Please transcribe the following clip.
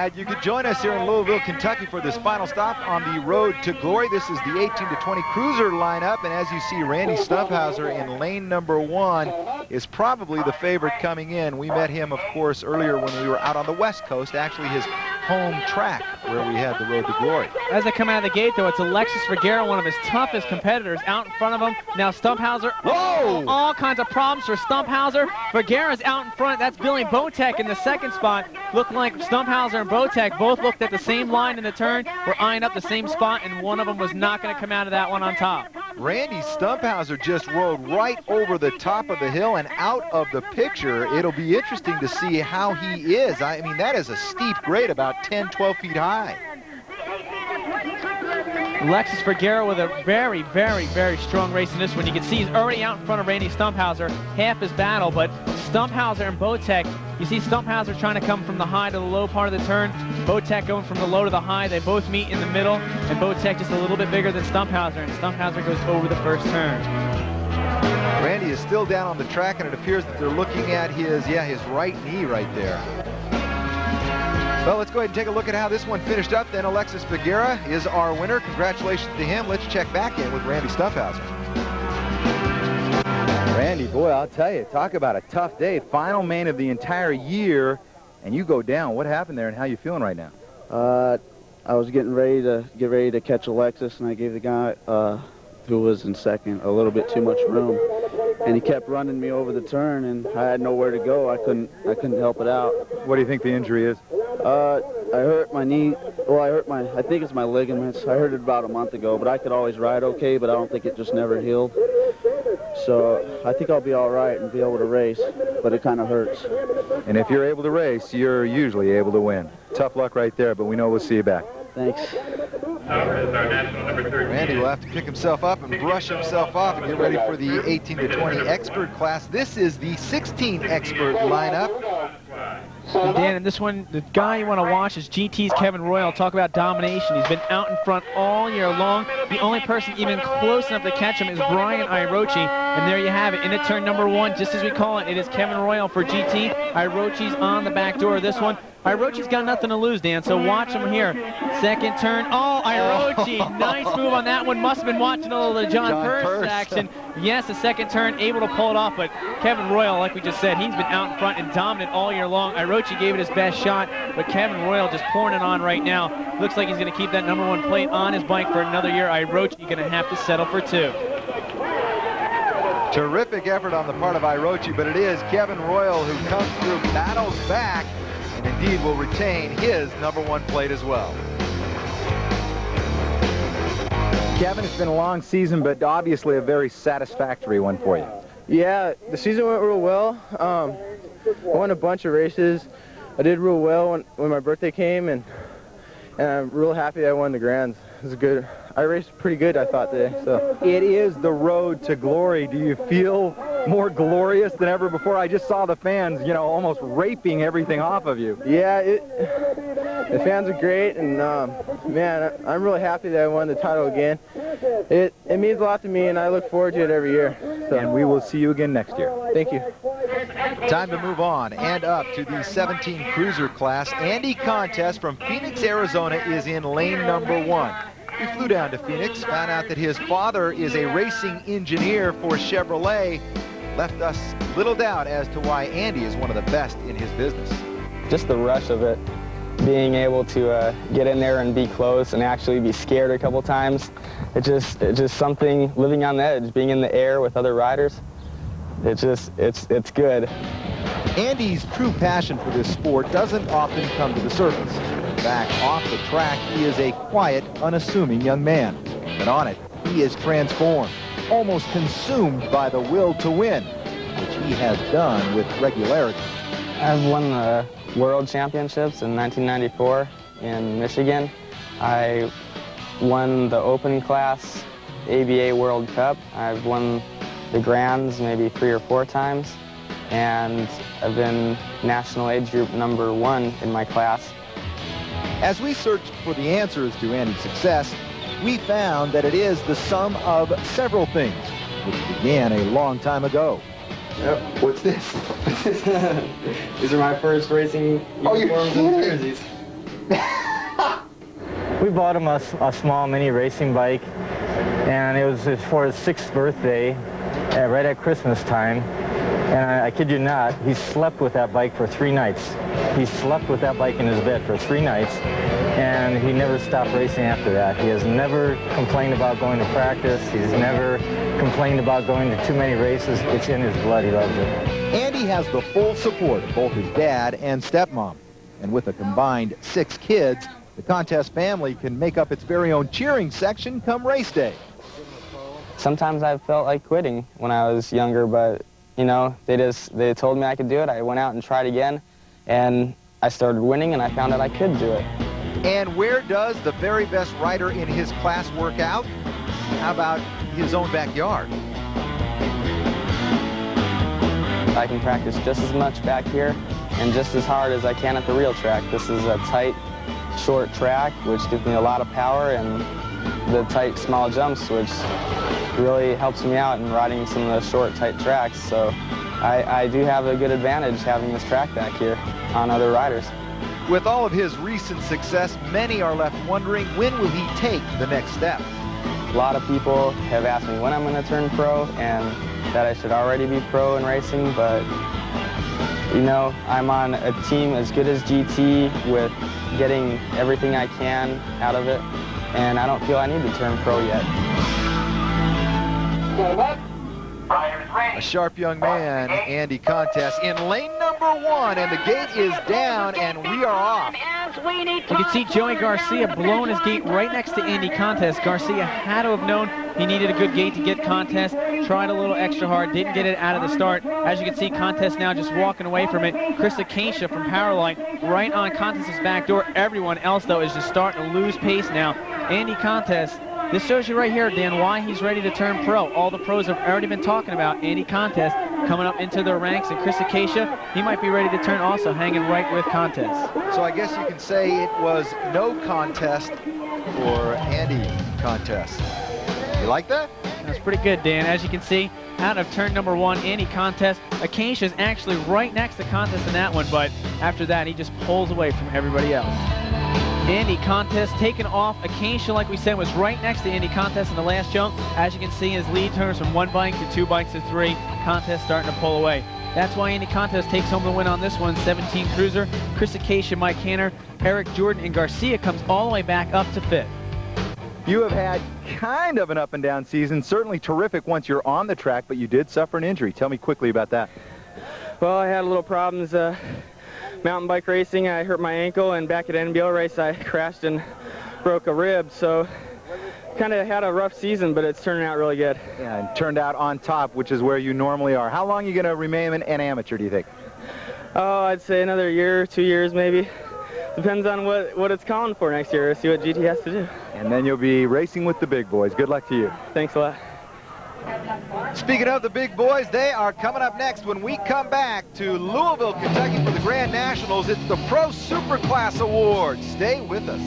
glad you could join us here in Louisville, Kentucky for this final stop on the road to glory. This is the 18 to 20 cruiser lineup, and as you see, Randy Stumpfhauser in lane number 1 is probably the favorite coming in. We met him, of course, earlier when we were out on the West Coast, actually his home track where we had the road to glory. As they come out of the gate, though, it's Alexis Vergara, one of his toughest competitors, out in front of him. Now Stumpfhauser, all kinds of problems for Stumpfhauser. Vergara's out in front. That's Billy Botek in the second spot. Looked like Stumpfhauser and Botek both looked at the same line in the turn, were eyeing up the same spot, and one of them was not going to come out of that one on top. Randy Stumpfhauser just rode right over the top of the hill and out of the picture. It'll be interesting to see how he is. I mean, that is a steep grade, about 10, 12 feet high. Alexis Vergara with a very, very, very strong race in this one. You can see he's already out in front of Randy Stumpfhauser, half his battle, but Stumpfhauser and Botek, you see Stumpfhauser trying to come from the high to the low part of the turn, Botek going from the low to the high. They both meet in the middle, and Botek just a little bit bigger than Stumpfhauser, and Stumpfhauser goes over the first turn. Randy is still down on the track, and it appears that they're looking at his right knee right there. Well, let's go ahead and take a look at how this one finished up. Then Alexis Vergara is our winner. Congratulations to him. Let's check back in with Randy Stumpfhauser. Randy, boy, I'll tell you, talk about a tough day. Final main of the entire year, and you go down. What happened there, and how you feeling right now? I was getting ready to catch Alexis, and I gave the guy who was in second a little bit too much room, and he kept running me over the turn, and I had nowhere to go. I couldn't help it out. What do you think the injury is? I hurt my knee. Well, I think it's my ligaments. I hurt it about a month ago, but I could always ride okay, but I don't think it just never healed. So I think I'll be all right and be able to race, but it kind of hurts. And if you're able to race, you're usually able to win. Tough luck right there, but we know we'll see you back. Thanks. Randy will have to pick himself up and brush himself off and get ready for the 18 to 20 expert class. This is the 16 expert lineup. And Dan, in this one, the guy you want to watch is GT's Kevin Royal. Talk about domination. He's been out in front all year long. The only person even close enough to catch him is Brian Irochi. And there you have it. Into turn number 1, just as we call it, it is Kevin Royal for GT. Irochi's on the back door of this one. Irochi's got nothing to lose, Dan, so watch him here. Second turn. Oh, Irochi, nice move on that one. Must have been watching a little of the John Purse action. Yes, the second turn, able to pull it off, but Kevin Royal, like we just said, he's been out in front and dominant all year long. Irochi gave it his best shot, but Kevin Royal just pouring it on right now. Looks like he's going to keep that number 1 plate on his bike for another year. Irochi going to have to settle for 2. Terrific effort on the part of Irochi, but it is Kevin Royal who comes through, battles back, and indeed will retain his number 1 plate as well. Kevin, it's been a long season, but obviously a very satisfactory one for you. Yeah, the season went real well. I won a bunch of races. I did real well when my birthday came, and I'm real happy that I won the Grands. It was good. I raced pretty good, I thought, today. So it is the road to glory. Do you feel more glorious than ever before? I just saw the fans, you know, almost raping everything off of you. Yeah, the fans are great, and man, I'm really happy that I won the title again. It means a lot to me, and I look forward to it every year. So. And we will see you again next year. Thank you. Time to move on and up to the 17 cruiser class. Andy Contest from Phoenix, Arizona is in lane number 1. He flew down to Phoenix, found out that his father is a racing engineer for Chevrolet. Left us little doubt as to why Andy is one of the best in his business. Just the rush of it, being able to get in there and be close and actually be scared a couple times. It's just something, living on the edge, being in the air with other riders. It's good. Andy's true passion for this sport doesn't often come to the surface. In fact, off the track, he is a quiet, unassuming young man. But on it, he is transformed, almost consumed by the will to win, which he has done with regularity. I've won the World Championships in 1994 in Michigan. I won the Open Class ABA World Cup. I've won the Grands maybe 3 or 4 times, and I've been National Age Group #1 in my class. As we searched for the answers to Andy's success, we found that it is the sum of several things, which began a long time ago. What's this? These are my first racing uniforms and jerseys. We bought him a small mini racing bike, and it was for his 6th birthday, right at Christmas time. And I kid you not, he slept with that bike for 3 nights. He slept with that bike in his bed for 3 nights, and he never stopped racing after that. He has never complained about going to practice. He's never complained about going to too many races. It's in his blood. He loves it. Andy has the full support of both his dad and stepmom. And with a combined 6 kids, the contest family can make up its very own cheering section come race day. Sometimes I felt like quitting when I was younger, but you know, they told me I could do it. I went out and tried again, and I started winning, and I found out I could do it. And where does the very best rider in his class work out? How about his own backyard? I can practice just as much back here and just as hard as I can at the real track. This is a tight, short track, which gives me a lot of power, and the tight, small jumps, which really helps me out in riding some of the short, tight tracks. So I do have a good advantage having this track back here on other riders. With all of his recent success, many are left wondering, when will he take the next step? A lot of people have asked me when I'm going to turn pro and that I should already be pro in racing, but you know, I'm on a team as good as GT with getting everything I can out of it, and I don't feel I need to turn pro yet. A sharp young man, Andy Contest, in lane number 1, and the gate is down, and we are off. You can see Joey Garcia blowing his gate right next to Andy Contest. Garcia had to have known he needed a good gate to get Contest. Tried a little extra hard, didn't get it out of the start. As you can see, Contest now just walking away from it. Chris Acacia from Powerline right on Contest's back door. Everyone else, though, is just starting to lose pace now. Andy Contest, this shows you right here, Dan, why he's ready to turn pro. All the pros have already been talking about Andy Contest coming up into their ranks, and Chris Acacia, he might be ready to turn also, hanging right with Contest. So I guess you can say it was no contest for Andy Contest. You like that? That's pretty good, Dan. As you can see, out of turn number 1, Andy Contest. Acacia's actually right next to Contest in that one, but after that, he just pulls away from everybody else. Andy Contest taken off. Acacia, like we said, was right next to Andy Contest in the last jump. As you can see, his lead turns from 1 bike to 2 bikes to 3. Contest starting to pull away. That's why Andy Contest takes home the win on this one. 17 Cruiser. Chris Acacia, Mike Hanner, Eric Jordan, and Garcia comes all the way back up to 5th. You have had kind of an up and down season, certainly terrific once you're on the track, but you did suffer an injury. Tell me quickly about that. Well, I had a little problems mountain bike racing. I hurt my ankle, and back at NBL race I crashed and broke a rib, so kind of had a rough season, but it's turning out really good. Yeah, and turned out on top, which is where you normally are. How long are you going to remain an amateur, do you think? Oh, I'd say another year, 2 years maybe. Depends on what it's calling for next year. See what GT has to do. And then you'll be racing with the big boys. Good luck to you. Thanks a lot. Speaking of the big boys, they are coming up next when we come back to Louisville, Kentucky for the Grand Nationals. It's the Pro Superclass Awards. Stay with us.